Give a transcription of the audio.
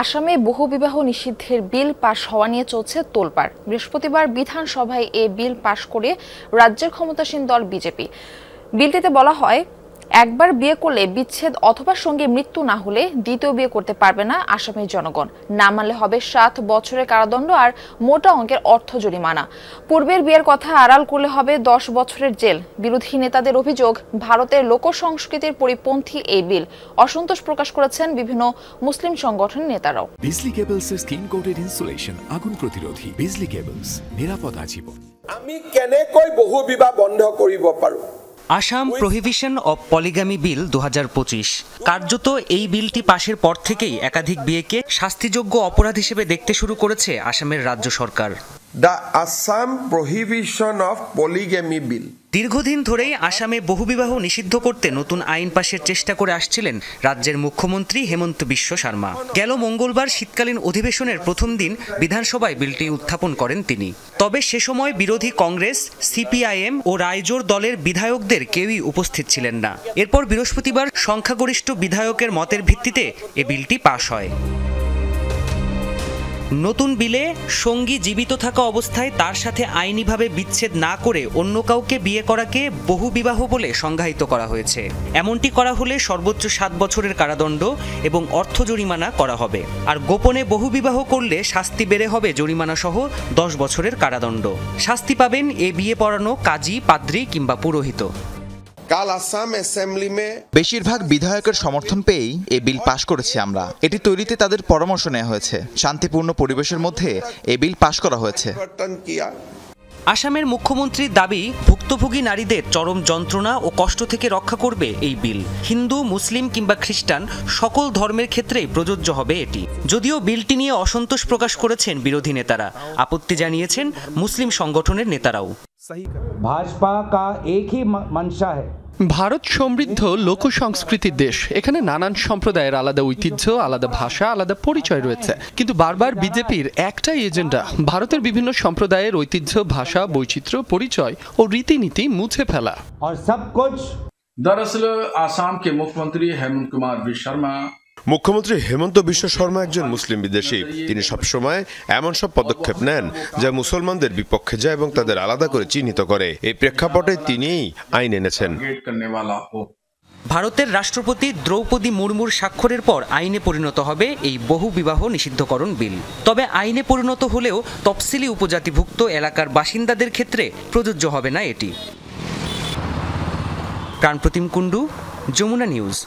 আসামে বহুবিবাহ নিষিদ্ধের বিল পাশ হওয়া নিয়ে চলছে তোলপাড়। বৃহস্পতিবার বিধানসভায় এ বিল পাশ করে রাজ্যের ক্ষমতাসীন দল বিজেপি। বিলটিতে বলা হয়, একবার বিয়ে করলে বিচ্ছেদ অথবা সঙ্গে মৃত্যু না হলে দ্বিতীয় বিয়ে করতে পারবে না আসামের জনগণ। না মানলে হবে 7 বছরের কারাদণ্ড আর মোটা অঙ্কের অর্থ জরিমানা। পূর্বের বিয়ের কথা আড়াল করলে হবে 10 বছরের জেল। বিরোধী নেতাদের অভিযোগ, ভারতের লোক সংস্কৃতির পরিপন্থী এই বিল। অসন্তোষ প্রকাশ করেছেন বিভিন্ন মুসলিম সংগঠনের নেতারাও। বিজলি কেবলসের স্কিন কোটেড ইনসুলেশন আগুন প্রতিরোধী। বিজলি কেবলস, নিরাপদ আজীবন। আমি কেনেকৈ বহু বিবাহ বন্ধ কৰিব পাৰো? আসাম প্রহিবিশন অব পলিগামি বিল 2025। কার্যত এই বিলটি পাশের পর থেকেই একাধিক বিয়েকে শাস্তিযোগ্য অপরাধ হিসেবে দেখতে শুরু করেছে আসামের রাজ্য সরকার। The Assam prohibition of polygamy bill. দীর্ঘদিন ধরেই আসামে বহুবিবাহ নিষিদ্ধ করতে নতুন আইন পাশের চেষ্টা করে আসছিলেন রাজ্যের মুখ্যমন্ত্রী হেমন্ত বিশ্ব শর্মা। গেল মঙ্গলবার শীতকালীন অধিবেশনের প্রথম দিন বিধানসভায় বিলটি উত্থাপন করেন তিনি। তবে সে সময় বিরোধী কংগ্রেস, সিপিআইএম ও রাইজোর দলের বিধায়কদের কেউই উপস্থিত ছিলেন না। এরপর বৃহস্পতিবার সংখ্যাগরিষ্ঠ বিধায়কের মতের ভিত্তিতে এ বিলটি পাশ হয়। নতুন বিলে সঙ্গী জীবিত থাকা অবস্থায় তার সাথে আইনিভাবে বিচ্ছেদ না করে অন্য কাউকে বিয়ে করাকে বহুবিবাহ বলে সংজ্ঞায়িত করা হয়েছে। এমনটি করা হলে সর্বোচ্চ 7 বছরের কারাদণ্ড এবং অর্থ জরিমানা করা হবে। আর গোপনে বহুবিবাহ করলে শাস্তি বেড়ে হবে জরিমানা সহ 10 বছরের কারাদণ্ড। শাস্তি পাবেন এ বিয়ে পড়ানো কাজী, পাদ্রী কিংবা পুরোহিত। কাল আসাম অ্যাসেম্বলি মে বেশিরভাগ বিধায়কের সমর্থন পেয়েই এই বিল পাশ করেছে আমরা। এটি তৈরিতে তাদের পরামর্শ নেওয়া হয়েছে। শান্তিপূর্ণ পরিবেশের মধ্যে এই বিল পাশ করা হয়েছে। আসামের মুখ্যমন্ত্রীর দাবি, ভুক্তভোগী নারীদের চরম যন্ত্রণা ও কষ্ট থেকে রক্ষা করবে এই বিল। হিন্দু, মুসলিম কিংবা খ্রিস্টান সকল ধর্মের ক্ষেত্রেই প্রযোজ্য হবে এটি। যদিও বিলটি নিয়ে অসন্তোষ প্রকাশ করেছেন বিরোধী নেতারা, আপত্তি জানিয়েছেন মুসলিম সংগঠনের নেতারাও। ভাজপা কা একই মনসা হ্যায়। ভারত সমৃদ্ধ লোক সংস্কৃতির দেশ। এখানে নানান সম্প্রদায়ের আলাদা ঐতিহ্য, আলাদা ভাষা, আলাদা পরিচয় রয়েছে। কিন্তু বারবার বিজেপির একটাই এজেন্ডা, ভারতের বিভিন্ন সম্প্রদায়ের ঐতিহ্য, ভাষা, বৈচিত্র্য, পরিচয় ও রীতিনীতি মুছে ফেলা। আর সব কুছ दरअसल आसाम के मुख्यमंत्री हेमंत कुमार विश्व शर्मा মুখ্যমন্ত্রী হেমন্ত বিশ্ব শর্মা একজন মুসলিম বিদ্বেষী। তিনি সবসময় এমন সব পদক্ষেপ নেন যা মুসলমানদের বিপক্ষে যায় এবং তাদের আলাদা করে চিহ্নিত করে। এই প্রেক্ষাপটে তিনিই আইন এনেছেন। ভারতের রাষ্ট্রপতি দ্রৌপদী মুর্মুর স্বাক্ষরের পর আইনে পরিণত হবে এই বহুবিবাহ নিষিদ্ধকরণ বিল। তবে আইনে পরিণত হলেও তফসিলি উপজাতিভুক্ত এলাকার বাসিন্দাদের ক্ষেত্রে প্রযোজ্য হবে না এটি। প্রাণপ্রতিম কুণ্ডু, যমুনা নিউজ।